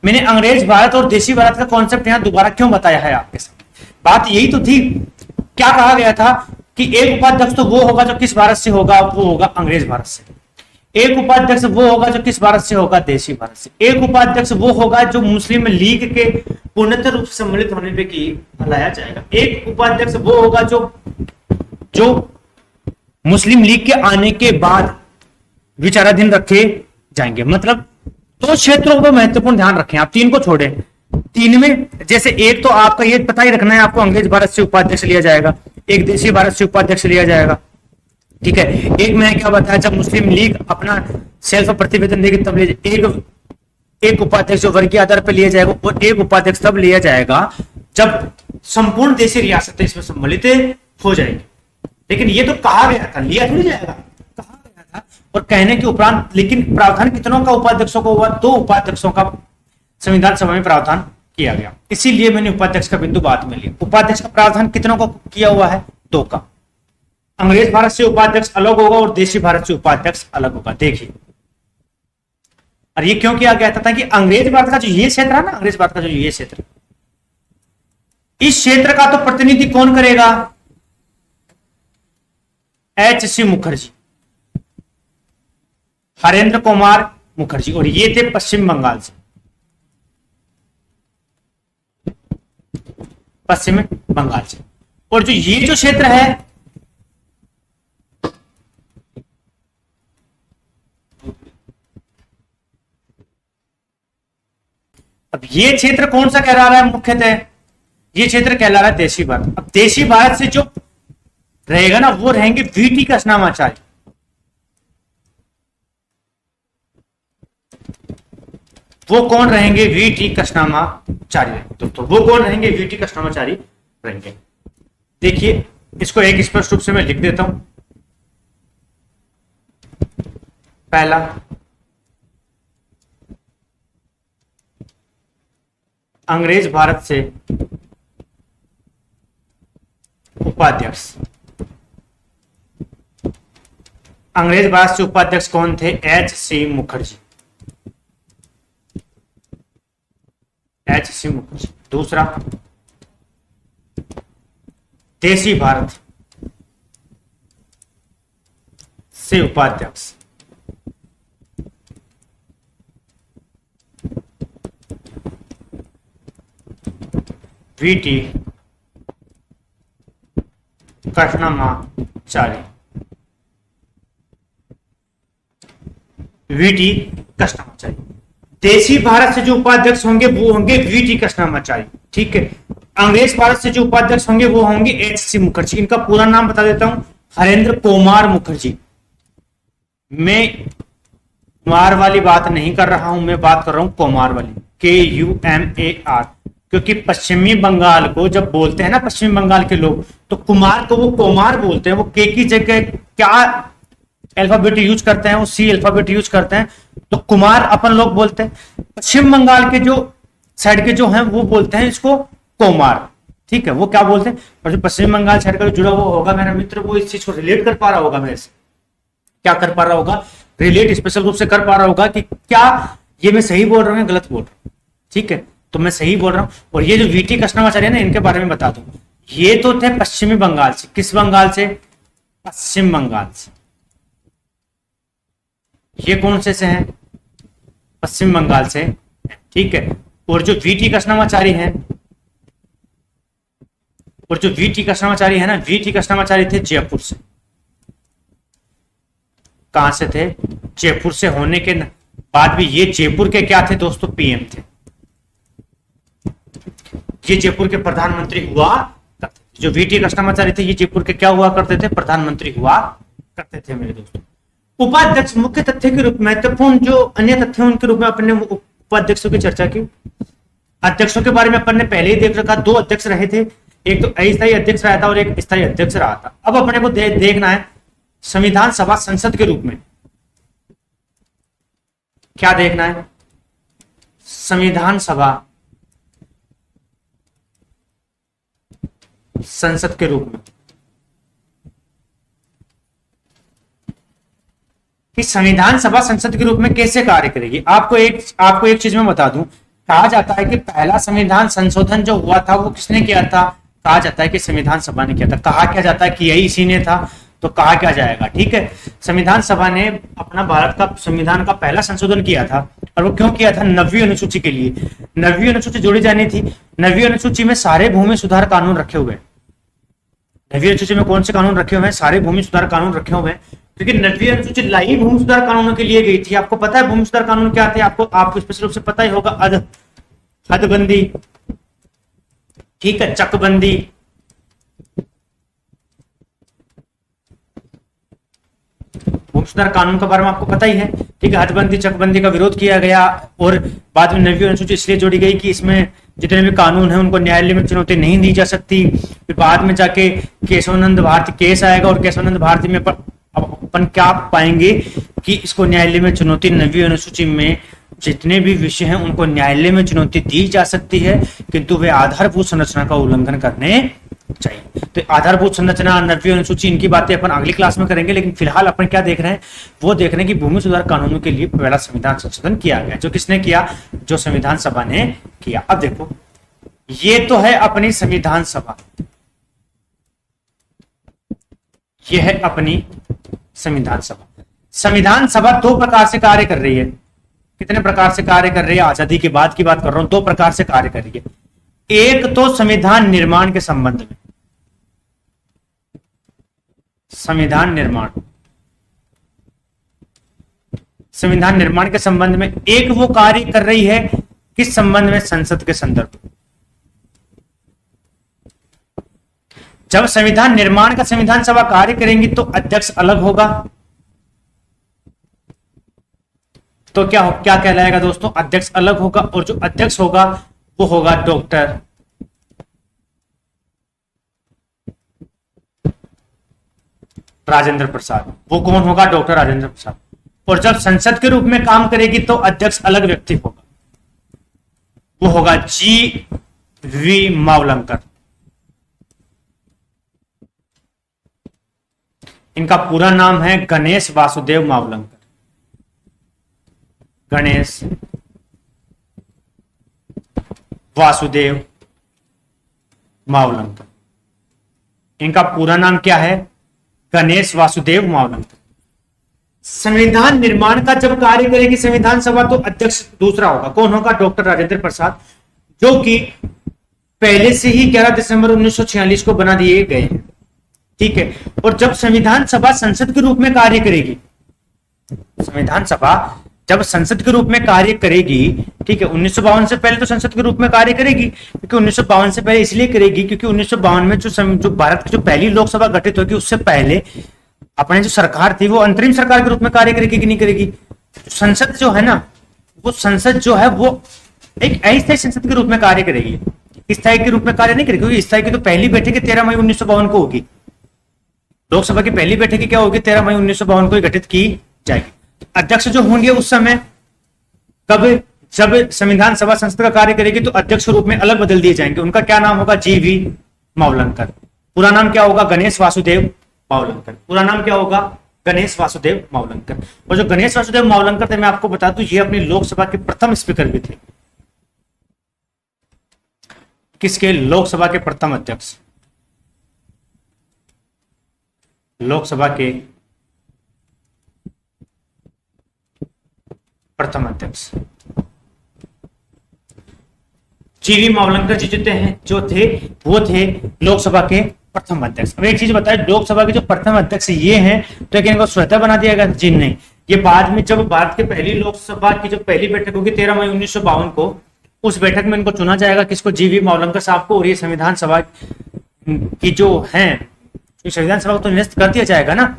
मैंने अंग्रेज भारत और देशी भारत का कॉन्सेप्ट यहां दोबारा क्यों बताया है आपके साथ? बात यही तो थी, क्या कहा गया था कि एक उपाध्यक्ष तो वो होगा जो किस भारत से होगा? वो होगा अंग्रेज भारत से। एक उपाध्यक्ष वो होगा जो किस भारत से होगा? देशी भारत से। एक उपाध्यक्ष वो होगा जो मुस्लिम लीग के पूर्णतः रूप से सम्मिलित होने पे की लाया जाएगा। एक उपाध्यक्ष वो होगा जो मुस्लिम लीग के आने के बाद विचाराधीन रखे जाएंगे। मतलब 2 क्षेत्रों को महत्वपूर्ण ध्यान रखें, आप 3 को छोड़ें। 3 में जैसे एक तो आपका ये पता ही रखना है, आपको अंग्रेज भारत से उपाध्यक्ष लिया जाएगा, एक देशी भारत से उपाध्यक्ष लिया जाएगा, ठीक है। एक मैंने क्या बताया, जब मुस्लिम लीग अपना सेल्फ प्रतिवेदन देगी तब एक उपाध्यक्ष जो वर्गीय आधार पर लिया जाएगा, और एक उपाध्यक्ष तब लिया जाएगा जब संपूर्ण देशी रियासतें इसमें सम्मिलित हो जाएंगी। लेकिन ये तो कहा गया था, लिया थोड़ी जाएगा, कहा गया था। और कहने के उपरांत लेकिन प्रावधान कितनों का उपाध्यक्षों को हुआ? 2 उपाध्यक्षों का संविधान सभा में प्रावधान किया गया। इसीलिए मैंने उपाध्यक्ष का बिंदु बाद में लिया। उपाध्यक्ष का प्रावधान कितनों को किया हुआ है? 2 का। अंग्रेज भारत से उपाध्यक्ष अलग होगा और देशी भारत से उपाध्यक्ष अलग होगा। देखिए, और ये क्यों किया गया था? ताकि अंग्रेज भारत का जो ये क्षेत्र है ना, अंग्रेज भारत का जो ये क्षेत्र, इस क्षेत्र का तो प्रतिनिधि कौन करेगा? H.C. मुखर्जी, हरेंद्र कुमार मुखर्जी, और ये थे पश्चिम बंगाल से, पश्चिम बंगाल से। और जो ये जो क्षेत्र है, अब ये क्षेत्र कौन सा कहला रहा है? मुख्यतः ये क्षेत्र कहला रहा है देशी भारत। अब देशी भारत से जो रहेगा ना, वो रहेंगे वीटी कृष्णामाचार्य। वो कौन रहेंगे? वीटी कृष्णामाचार्य। तो वो कौन रहेंगे? वीटी कृष्णामाचार्य रहेंगे। देखिए, इसको एक स्पष्ट रूप से मैं लिख देता हूं। पहला, अंग्रेज भारत से उपाध्यक्ष। अंग्रेज भारत से उपाध्यक्ष कौन थे? H.C. मुखर्जी। H.C. मुखर्जी। दूसरा, देशी भारत से उपाध्यक्ष वीटी कृष्णामाचार्य। वीटी कृष्णामाचार्य। देशी भारत से जो उपाध्यक्ष होंगे वो होंगे वीटी कृष्णामाचार्य, ठीक है। अंग्रेज भारत से जो उपाध्यक्ष होंगे वो होंगे H.C. मुखर्जी। इनका पूरा नाम बता देता हूं, हरेंद्र कुमार मुखर्जी। मैं कुमार वाली बात नहीं कर रहा हूं, मैं बात कर रहा हूं कुमार वाली, KUMAR। क्योंकि पश्चिमी बंगाल को जब बोलते हैं ना पश्चिमी बंगाल के लोग, तो कुमार को वो कोमार बोलते हैं। वो के की जगह क्या अल्फाबेट यूज करते हैं, वो सी अल्फाबेट यूज करते हैं, तो कुमार अपन लोग बोलते हैं। पश्चिम बंगाल के जो साइड के जो हैं वो बोलते हैं इसको कोमार। ठीक है, वो क्या बोलते हैं, और जो पश्चिम बंगाल साइड का जो जुड़ा हुआ होगा मेरा मित्र, वो इस चीज को रिलेट कर पा रहा होगा मेरे से। क्या कर पा रहा होगा, रिलेट स्पेशल रूप से कर पा रहा होगा कि क्या ये मैं सही बोल रहा हूँ या गलत बोल रहा हूँ। ठीक है, तो मैं सही बोल रहा हूँ। और ये जो वीटी कृष्णमाचार्य है ना, इनके बारे में बता दूं, ये तो थे पश्चिमी बंगाल से। किस बंगाल से, पश्चिम बंगाल से। ये कौन से हैं, पश्चिम बंगाल से। ठीक है, और जो वीटी कृष्णमाचार्य हैं, और जो वीटी कृष्णमाचार्य है ना, वीटी कृष्णमाचार्य थे जयपुर से। कहां से थे, जयपुर से होने के बाद भी ये जयपुर के क्या थे दोस्तों, पीएम थे। ये जयपुर के प्रधानमंत्री हुआ करते थे। जो वीटी कृष्णमाचार्य थे ये जयपुर के क्या हुआ करते थे, प्रधानमंत्री हुआ करते थे मेरे दोस्तों। उपाध्यक्ष मुख्य तथ्य के रूप में, महत्वपूर्ण जो अन्य तथ्य उनके रूप में अपने उपाध्यक्षों की चर्चा की। अध्यक्षों के बारे में अपन ने पहले ही देख रखा, दो अध्यक्ष रहे थे, एक तो अस्थायी अध्यक्ष रहा था और एक स्थायी अध्यक्ष रहा था। अब अपने को देखना है संविधान सभा संसद के रूप में क्या देखना है, संविधान सभा संसद के रूप में कि संविधान सभा संसद के रूप में कैसे कार्य करेगी। आपको एक चीज मैं बता दूं, कहा जाता है कि पहला संविधान संशोधन जो हुआ था वो किसने किया था, कहा जाता है कि संविधान सभा ने किया था। कहा क्या जाता है कि यही इसी ने था, तो कहा क्या जाएगा। ठीक है, संविधान सभा ने अपना भारत का संविधान का पहला संशोधन किया था। और वो क्यों किया था, 9वीं अनुसूची के लिए। 9वीं अनुसूची जोड़ी जानी थी। 9वीं अनुसूची में सारे भूमि सुधार कानून रखे हुए हैं। 9वीं अनुसूची में कौन से कानून रखे हुए हैं, सारे भूमि सुधार कानून रखे हुए हैं। क्योंकि 9वीं अनुसूची लाई भूमि सुधार कानूनों के लिए गई थी। आपको पता है भूमि सुधार कानून क्या थे, आपको स्पष्ट रूप से पता ही होगा। हदबंदी, ठीक है, चकबंदी, भूमि सुधार कानून के बारे में आपको पता ही है। ठीक है, हदबंदी चकबंदी का विरोध किया गया और बाद में 9वीं अनुसूची इसलिए जोड़ी गई कि इसमें जितने भी कानून है उनको न्यायालय में चुनौती नहीं दी जा सकती। फिर बाद में जाके केशवानंद भारती केस आएगा और केशवानंद भारती में अपन क्या पाएंगे कि इसको न्यायालय में चुनौती, 9वीं अनुसूची में जितने भी विषय हैं उनको न्यायालय में चुनौती दी जा सकती है, किंतु वे आधारभूत संरचना का उल्लंघन करने चाहिए। तो आधारभूत संरचना, 9वीं अनुसूची, इनकी बातें अपन अगली क्लास में करेंगे। लेकिन फिलहाल अपन क्या देख रहे हैं, वो देख रहे हैं कि भूमि सुधार कानूनों के लिए पहला संविधान संशोधन किया गया। जो किसने किया, जो संविधान सभा ने किया। अब देखो, ये तो है अपनी संविधान सभा, ये है अपनी संविधान सभा। संविधान सभा दो प्रकार से कार्य कर रही है। कितने प्रकार से कार्य कर रही है, आजादी के बाद की बात कर रहा हूं। दो प्रकार से कार्य कर रही है। एक तो संविधान निर्माण के संबंध में, संविधान निर्माण के संबंध में एक वो कार्य कर रही है, किस संबंध में, संसद के संदर्भ में। जब संविधान निर्माण का संविधान सभा कार्य करेंगी तो अध्यक्ष अलग होगा। तो क्या कहलाएगा दोस्तों, अध्यक्ष अलग होगा। और जो अध्यक्ष होगा वो होगा डॉक्टर राजेंद्र प्रसाद। वो कौन होगा, डॉक्टर राजेंद्र प्रसाद। और जब संसद के रूप में काम करेगी तो अध्यक्ष अलग व्यक्ति होगा, वो होगा जी.वी. मावलंकर। इनका पूरा नाम है गणेश वासुदेव मावलंकर। गणेश वासुदेव मावलंकर, इनका पूरा नाम क्या है, गणेश वासुदेव मावलंकर। संविधान निर्माण का जब कार्य करेगी संविधान सभा तो अध्यक्ष दूसरा होगा। कौन होगा, डॉक्टर राजेंद्र प्रसाद, जो कि पहले से ही 11 दिसंबर 1946 को बना दिए गए हैं। ठीक है, और जब संविधान सभा संसद के रूप में कार्य करेगी, संविधान सभा जब संसद के रूप में कार्य करेगी, ठीक है, 1952 से पहले तो संसद के रूप में कार्य करेगी, क्योंकि 1952 से पहले इसलिए करेगी क्योंकि 1952 में जो भारत की जो पहली लोकसभा गठित होगी उससे पहले अपने जो सरकार थी वो अंतरिम सरकार के रूप में कार्य करेगी कि नहीं करेगी। संसद जो है ना, वो संसद जो है वो एक अस्थायी संसद के रूप में कार्य करेगी। स्थायी के रूप में कार्य नहीं करेगी, क्योंकि स्थायी की तो पहली बैठक 13 मई 1952 को होगी। लोकसभा की पहली बैठक क्या होगी, 13 मई 1952 को गठित की जाएगी। अध्यक्ष जो होंगे उस समय कब, जब संविधान सभा संसद का कार्य करेगी तो अध्यक्ष रूप में अलग बदल दिए जाएंगे। उनका क्या नाम होगा, जीवी मावलंकर। पूरा नाम क्या होगा, गणेश वासुदेव मावलंकर। पूरा नाम क्या होगा, गणेश वासुदेव मावलंकर। और जो गणेश वासुदेव मावलंकर थे, मैं आपको बता दूं, ये अपनी लोकसभा के प्रथम स्पीकर भी थे। किसके, लोकसभा के प्रथम अध्यक्ष, लोकसभा के प्रथम अध्यक्ष जीवी मावलंकर जी जो थे वो थे लोकसभा के प्रथम अध्यक्ष। अब एक चीज बताए, लोकसभा के जो प्रथम अध्यक्ष ये हैं, तो क्या इनको स्वतः बना दिया गया? जी नहीं, ये बाद में, जब भारत की पहली लोकसभा की जो पहली बैठक होगी 13 मई 1952 को, उस बैठक में इनको चुना जाएगा। किसको, जीवी मावलंकर साहब को। और ये संविधान सभा की जो है, संविधान सभा को तो निरस्त कर दिया जाएगा ना,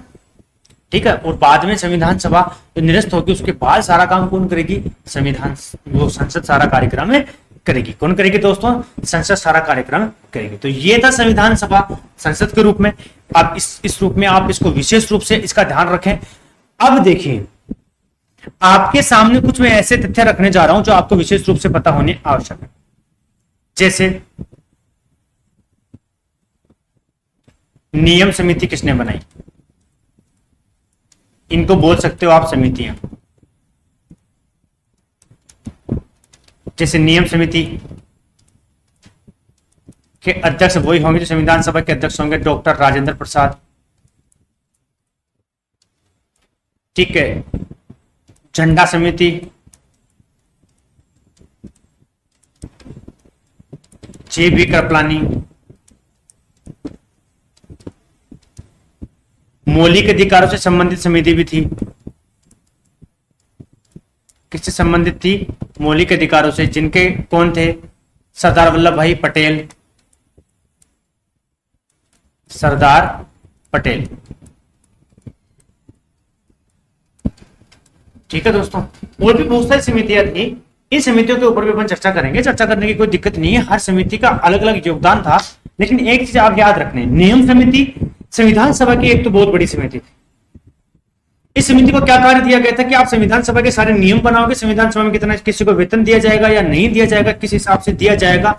ठीक है। और बाद में संविधान सभा जो निरस्त होगी उसके बाद सारा काम कौन करेगी, संविधान, वो संसद सारा कार्यक्रम में करेगी। कौन करेगी दोस्तों, संसद सारा कार्यक्रम करेगी। तो ये था संविधान सभा संसद के रूप में। आप इस रूप में आप इसको विशेष रूप से इसका ध्यान रखें। अब देखिए, आपके सामने कुछ मैं ऐसे तथ्य रखने जा रहा हूं जो आपको विशेष रूप से पता होने आवश्यक है। जैसे नियम समिति किसने बनाई, इनको बोल सकते हो आप समितियां। जैसे नियम समिति के अध्यक्ष वही होंगे जो संविधान सभा के अध्यक्ष होंगे, डॉक्टर राजेंद्र प्रसाद, ठीक है। झंडा समिति, जे.बी. कृपलानी। मौलिक अधिकारों से संबंधित समिति भी थी। किससे संबंधित थी, मौलिक अधिकारों से, जिनके कौन थे, सरदार वल्लभ भाई पटेल, सरदार पटेल, ठीक है दोस्तों। और भी बहुत सारी समितियां थी, इन समितियों के ऊपर भी अपन चर्चा करेंगे। चर्चा करने की कोई दिक्कत नहीं है, हर समिति का अलग अलग योगदान था। लेकिन एक चीज आप याद रखने, नियम समिति संविधान सभा की एक तो बहुत बड़ी समिति थी। इस समिति को क्या कार्य दिया गया था कि आप संविधान सभा के सारे नियम बनाओगे, संविधान सभा में कितना किसी को वेतन दिया जाएगा या नहीं दिया जाएगा, किस हिसाब से दिया जाएगा,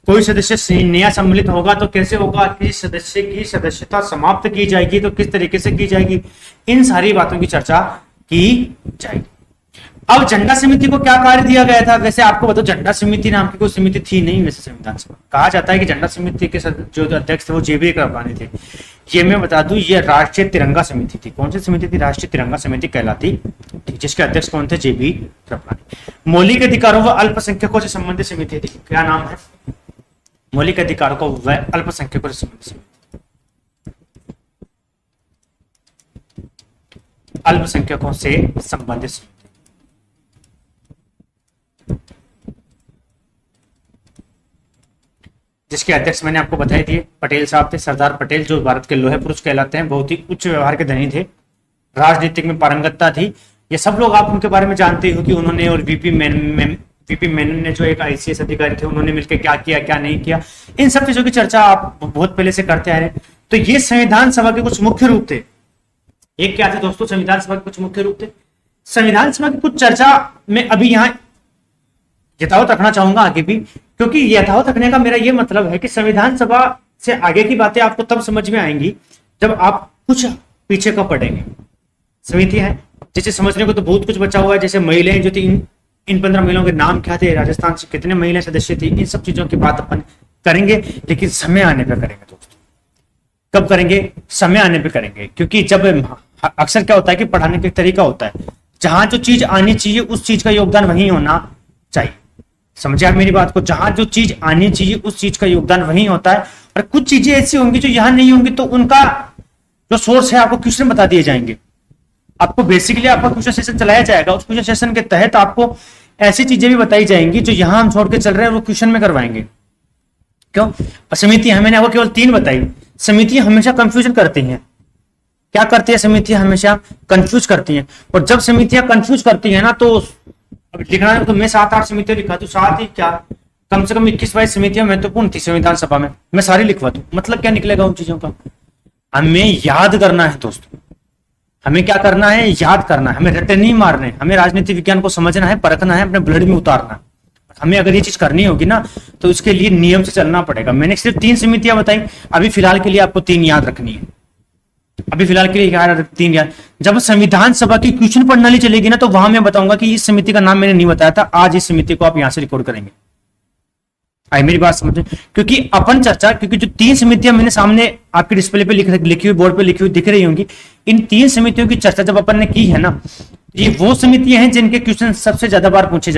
कोई सदस्य नया सम्मिलित होगा तो कैसे होगा, किस सदस्य की सदस्यता समाप्त की जाएगी तो किस तरीके से की जाएगी, इन सारी बातों की चर्चा की जाएगी। अब झंडा समिति को क्या कार्य दिया गया था, वैसे आपको बताओ, झंडा समिति नाम की कोई समिति थी नहीं वैसे संविधान सभा। कहा जाता है कि झंडा समिति के जो अध्यक्ष थे वो जे.बी. कृपलानी थे। ये मैं बता दूं, ये राष्ट्रीय तिरंगा समिति थी। कौन सी समिति थी, राष्ट्रीय तिरंगा समिति कहलाती थी, जिसके अध्यक्ष कौन थे, जे.बी. कृपलानी। मौलिक अधिकारों व अल्पसंख्यकों से संबंधित समिति थी, क्या नाम है, मौलिक अधिकारों व अल्पसंख्यकों से संबंधित समिति, अल्पसंख्यकों से संबंधित समिति। जिसके अध्यक्ष मैंने आपको बताई दिए पटेल साहब थे, सरदार पटेल, जो भारत के लोहे पुरुष कहलाते हैं, बहुत ही उच्च व्यवहार के धनी थे, राजनीतिक में पारंगतता थी। ये सब लोग आप उनके बारे में जानते हो कि उन्होंने, और वीपी मेनन ने जो एक आईसीएस अधिकारी थे, उन्होंने मिलकर क्या किया क्या नहीं किया, इन सब चीजों की चर्चा आप बहुत पहले से करते आ रहे हैं। तो ये संविधान सभा के कुछ मुख्य रूप थे। एक क्या थे दोस्तों, संविधान सभा के कुछ मुख्य रूप थे। संविधान सभा की कुछ चर्चा में अभी यहाँ यथावत रखना चाहूंगा आगे भी, क्योंकि यथावत रखने का मेरा यह मतलब है कि संविधान सभा से आगे की बातें आपको तब समझ में आएंगी जब आप कुछ पीछे का पढ़ेंगे। समिति है, जैसे समझने को तो बहुत कुछ बचा हुआ है, जैसे महिलाएं जो थी, इन 15 महिलाओं के नाम क्या थे, राजस्थान से कितने महिला सदस्य थी, इन सब चीजों की बात अपन करेंगे, लेकिन समय आने पर करेंगे दोस्तों। कब करेंगे, समय आने पर करेंगे, क्योंकि जब अक्सर क्या होता है कि पढ़ाने का तरीका होता है, जहां जो चीज आनी चाहिए उस चीज का योगदान वहीं होना चाहिए। समझे आप मेरी बात को, जहां जो चीज आनी चाहिए उस चीज का योगदान वहीं होता है। और कुछ चीजें ऐसी होंगी जो यहां नहीं होंगी, तो उनका जो सोर्स है आपको क्वेश्चन बता दिए जाएंगे। आपको बेसिकली आपका क्वेश्चन सेशन चलाया जाएगा, उस क्वेश्चन सेशन के तहत आपको ऐसी चीजें भी बताई जाएंगी जो यहां हम छोड़ के चल रहे हैं वो क्वेश्चन में करवाएंगे। क्यों, समितियां मैंने आपको केवल 3 बताई। समितियां हमेशा कंफ्यूजन करती हैं। क्या करती है समितियां, हमेशा कंफ्यूज करती हैं। और जब समितियां कंफ्यूज करती है ना, तो अब लिखना है तो मैं 7-8 समितियां लिखा, तो 7 ही क्या कम से कम 21-22 समितियां महत्वपूर्ण थी संविधान सभा में, मैं सारी लिखवा दूं, मतलब क्या निकलेगा उन चीजों का? हमें याद करना है दोस्तों, हमें क्या करना है? याद करना है, हमें रट्टे नहीं मारने, हमें राजनीति विज्ञान को समझना है, परखना है, अपने ब्लड में उतारना है। हमें अगर ये चीज करनी होगी ना तो इसके लिए नियम से चलना पड़ेगा। मैंने सिर्फ 3 समितियां बताई, अभी फिलहाल के लिए आपको 3 याद रखनी है। अभी फिलहाल के लिए याद 3 याद। जब संविधान सभा की क्वेश्चन प्रणाली चलेगी ना तो वहां मैं बताऊंगा कि इस समिति का नाम मैंने नहीं बताया था, आज इस समिति को आप यहां से रिकॉर्ड करेंगे। आई मेरी बात समझे? क्योंकि अपन चर्चा, क्योंकि जो 3 समितियां मैंने सामने आपके डिस्प्ले पे लिखी हुई, बोर्ड पे लिखी हुई दिख रही होंगी, इन 3 समितियों की चर्चा जब अपन ने की है ना, ये वो समितियां हैं जिनके क्वेश्चन सबसे ज्यादा बार पूछे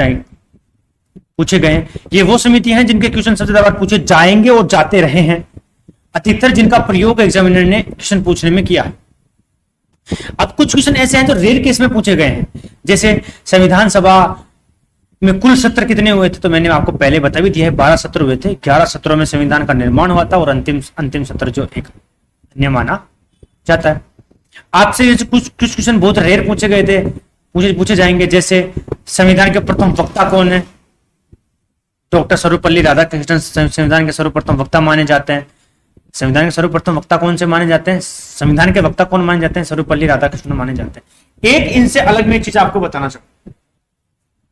गए। ये वो समितियां हैं जिनके क्वेश्चन सबसे ज्यादा बार पूछे जाएंगे और जाते रहे हैं, अधिकतर जिनका प्रयोग एग्जामिनर ने क्वेश्चन पूछने में किया है। अब कुछ क्वेश्चन ऐसे हैं जो रेयर केस में पूछे गए हैं, जैसे संविधान सभा में कुल सत्र कितने हुए थे, तो मैंने आपको पहले बता भी दिया है, 12 सत्र हुए थे। 11 सत्रों में संविधान का निर्माण हुआ था और अंतिम सत्र जो एक अन्य माना जाता है। आपसे कुछ क्वेश्चन बहुत रेयर पूछे गए थे, पूछे जाएंगे, जैसे संविधान के प्रथम वक्ता कौन है? डॉक्टर सर्वपल्ली राधाकृष्णन संविधान के सर्वप्रथम वक्ता माने जाते हैं। संविधान के सर्वप्रथम वक्ता कौन से माने जाते हैं? संविधान के वक्ता कौन माने जाते हैं? सर्वपल्ली राधाकृष्णन माने जाते हैं। एक इनसे अलग मैं एक चीज आपको बताना चाहूंगा,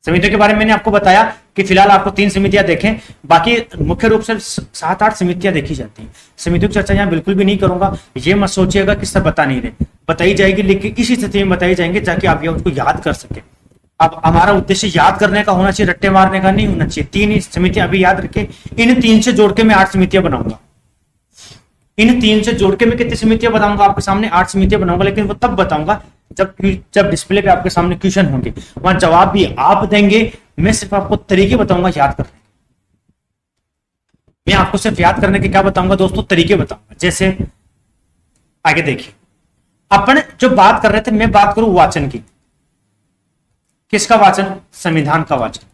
समितियों के बारे में मैंने आपको बताया कि फिलहाल आपको 3 समितियां देखें, बाकी मुख्य रूप से 7-8 समितियां देखी जाती हैं। समितियों की चर्चा यहां बिल्कुल भी नहीं करूंगा, ये मत सोचिएगा कि सब बता नहीं रहे, बताई जाएगी, लेकिन इसी स्थिति में बताई जाएंगे ताकि आप ये उसको याद कर सके। अब हमारा उद्देश्य याद करने का होना चाहिए, रट्टे मारने का नहीं होना चाहिए। 3 समितियां अभी याद रखें, इन 3 से जोड़ के मैं 8 समितियां बनाऊंगा। इन 3 से जोड़ के मैं कितनी समितियां बताऊंगा आपके सामने? 8 समितियां बनाऊंगा, लेकिन वो तब बताऊंगा जब डिस्प्ले पे आपके सामने क्वेश्चन होंगे, वहां जवाब भी आप देंगे, मैं सिर्फ आपको तरीके बताऊंगा याद करने के। मैं आपको सिर्फ याद करने के क्या बताऊंगा दोस्तों? तरीके बताऊंगा। जैसे आगे देखिए, अपन जो बात कर रहे थे, मैं बात करूं वाचन की। किसका वाचन? संविधान का वाचन।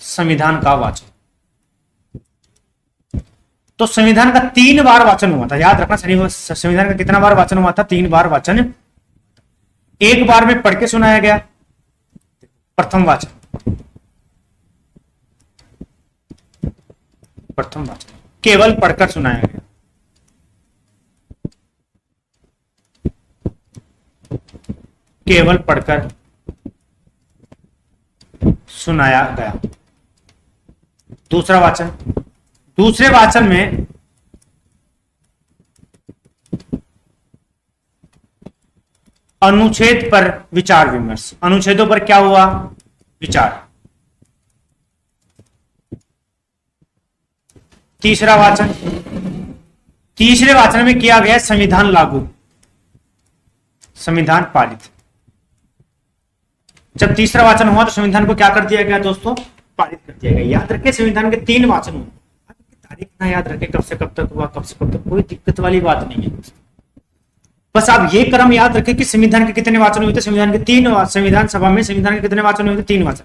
संविधान का वाचन। तो संविधान का 3 बार वाचन हुआ था, याद रखना। संविधान का कितना बार वाचन हुआ था? 3 बार वाचन। एक बार में पढ़ के सुनाया गया, प्रथम वाचन। प्रथम वाचन केवल पढ़कर सुनाया गया। केवल पढ़कर सुनाया गया। दूसरा वाचन, दूसरे वाचन में अनुच्छेद पर विचार विमर्श। अनुच्छेदों पर क्या हुआ? विचार। तीसरा वाचन, तीसरे वाचन में किया गया संविधान लागू, संविधान पारित। जब तीसरा वाचन हुआ तो संविधान को क्या कर दिया गया दोस्तों? पारित कर दिया गया। याद रखें, संविधान के 3 वाचन हुए। तारीख ना याद रखें कब से कब तक हुआ, कब से कब तक, कोई दिक्कत वाली बात नहीं है दोस्तों। बस आप ये क्रम याद रखें कि संविधान के कितने वाचन हुए थे? संविधान के 3। संविधान सभा में संविधान के कितने वाचन हुए थे? 3 वाचन।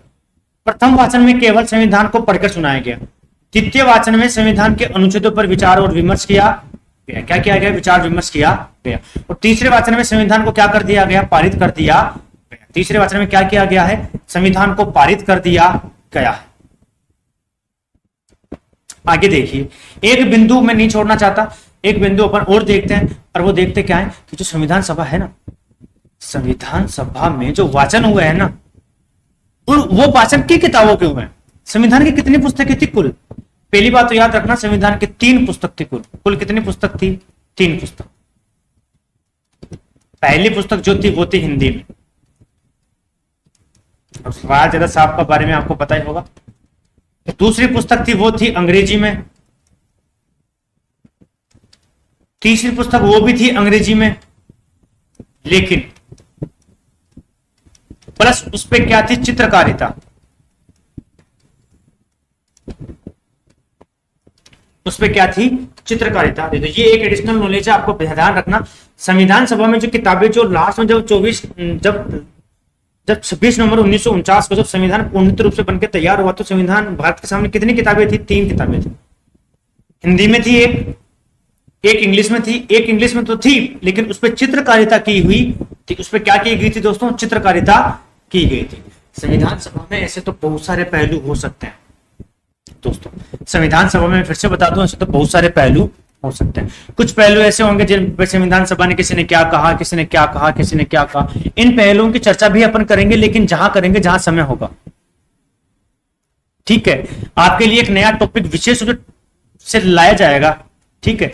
प्रथम वाचन में केवल संविधान को पढ़कर सुनाया गया। द्वितीय वाचन में संविधान के अनुच्छेदों पर विचार और विमर्श किया गया। क्या किया गया? विचार विमर्श किया गया। और तीसरे वाचन में संविधान को क्या कर दिया गया? पारित कर दिया गया। तीसरे वाचन में क्या किया गया है? संविधान को पारित कर दिया गया है। आगे देखिए, एक बिंदु मैं नहीं छोड़ना चाहता, एक बिंदु अपन और देखते हैं, और वो देखते क्या है कि जो संविधान सभा है ना, संविधान सभा में जो वाचन हुए हैं ना, वो वाचन की किताबों के हुए हैं। संविधान की कितनी पुस्तकें थी कुल? पहली बात तो याद रखना, संविधान की 3 पुस्तक थी कुल। कुल कितनी पुस्तक थी? 3 पुस्तक। पहली पुस्तक जो थी वो थी हिंदी में। अब राजेंद्र साहब के बारे में आपको पता ही होगा। दूसरी पुस्तक थी वो थी अंग्रेजी में। तीसरी पुस्तक वो भी थी अंग्रेजी में, लेकिन प्लस उस पे क्या थी? चित्रकारिता। उस पे क्या थी? चित्रकारिता। तो ये एक एडिशनल नॉलेज है, आपको ध्यान रखना। संविधान सभा में जो किताबें जो लास्ट में जब 26 नवंबर 1949 को जब संविधान पूर्ण रूप से बनकर तैयार हुआ तो संविधान भारत के सामने कितनी किताबें थी? 3 किताबें थी। हिंदी में थी एक इंग्लिश में थी। एक इंग्लिश में तो थी, लेकिन उस पर चित्रकारिता की हुई थी। उस पर क्या की गई थी दोस्तों? चित्रकारिता की गई थी। संविधान सभा में ऐसे तो बहुत सारे पहलू हो सकते हैं दोस्तों। संविधान सभा में फिर से बता दूं, ऐसे तो बहुत सारे पहलू हो सकते हैं। कुछ पहलू ऐसे होंगे जिन पर संविधान सभा ने किसी ने क्या कहा, किसी ने क्या कहा, किसी ने क्या कहा, इन पहलुओं की चर्चा भी अपन करेंगे, लेकिन जहां करेंगे जहां समय होगा। ठीक है, आपके लिए एक नया टॉपिक विशेष रूप से लाया जाएगा। ठीक है,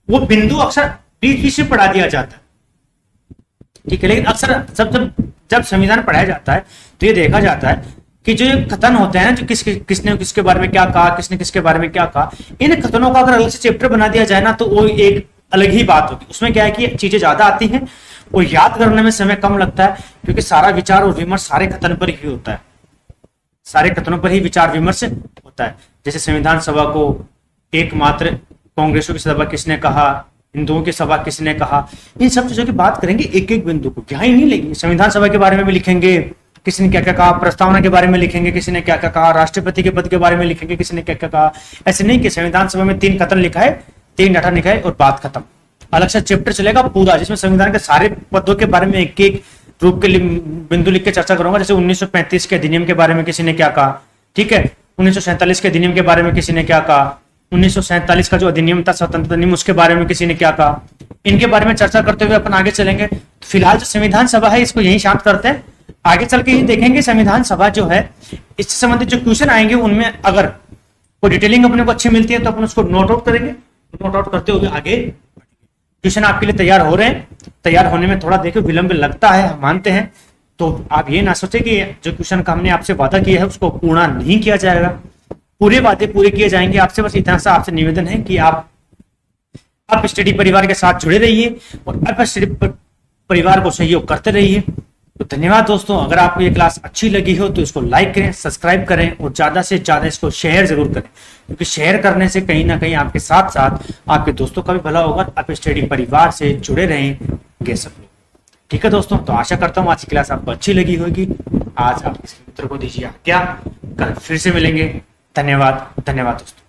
वो बिंदु अक्सर बीच बीच में पढ़ा दिया जाता है। ठीक है, लेकिन अक्सर जब संविधान पढ़ाया जाता है तो ये देखा जाता है कि जो ये कथन होते हैं, जो किसने किसके बारे में क्या कहा, किसने किसके बारे में क्या कहा, इन कथनों का अगर अलग से चैप्टर बना दिया जाए ना, तो वो एक अलग ही बात होगी। उसमें क्या है कि चीजें ज्यादा आती हैं और याद करने में समय कम लगता है, क्योंकि सारा विचार और विमर्श सारे कथन पर ही होता है, सारे कथनों पर ही विचार विमर्श होता है। जैसे संविधान सभा को एकमात्र कांग्रेसों की सभा किसने कहा, हिंदुओं की सभा किसने कहा, इन सब चीजों की बात करेंगे एक एक बिंदु को, यहाँ ही नहीं लेंगे। संविधान सभा के बारे में भी लिखेंगे, किसी ने क्या क्या कहा, प्रस्तावना के बारे में लिखेंगे, किसी ने क्या क्या कहा, राष्ट्रपति के पद के बारे में लिखेंगे, किसी ने क्या क्या कहा। ऐसे नहीं कि संविधान सभा में 3 कथन लिखा है, 3 डाटा लिखा है और बात खत्म। अलग से चैप्टर चलेगा पूरा, जिसमें संविधान के सारे पदों के बारे में एक एक रूप के बिंदु लिख के चर्चा करूंगा। जैसे 1935 के अधिनियम के बारे में किसी ने क्या कहा, ठीक है, 1947 के अधिनियम के बारे में किसी ने क्या कहा, 1947 का जो अधिनियम था स्वतंत्रता अधिनियम, उसके बारे में किसी ने क्या कहा। इनके बारे में चर्चा करते हुए अपन आगे चलेंगे। फिलहाल जो संविधान सभा है इसको यही शांत करते हैं, आगे चल के ये देखेंगे संविधान सभा जो है, इससे संबंधित जो क्वेश्चन आएंगे उनमें अगर कोई डिटेलिंग अपने को अच्छी मिलती है तो अपन उसको नोट आउट करेंगे। नोट आउट करते हुए आगे क्वेश्चन आपके लिए तैयार हो रहे हैं। तैयार होने में थोड़ा देखो विलंब लगता है, हम मानते हैं, तो आप ये ना सोचे कि जो क्वेश्चन का हमने आपसे वादा किया है उसको पूरा नहीं किया जाएगा। पूरे वादे पूरे किए जाएंगे आपसे। बस इतना सा आपसे निवेदन है कि आप स्टडी परिवार के साथ जुड़े रहिए और आप स्टडी परिवार को सहयोग करते रहिए। तो धन्यवाद दोस्तों। अगर आपको ये क्लास अच्छी लगी हो तो इसको लाइक करें, सब्सक्राइब करें और ज्यादा से ज्यादा इसको शेयर जरूर करें, क्योंकि शेयर करने से कहीं ना कहीं आपके साथ साथ आपके दोस्तों का भी भला होगा। आप स्टडी परिवार से जुड़े रहेंगे सब लोग। ठीक है दोस्तों, तो आशा करता हूँ आज की क्लास आपको अच्छी लगी होगी। आज आप इस मित्र को दीजिए क्या, कल फिर से मिलेंगे। धन्यवाद, धन्यवाद दोस्तों।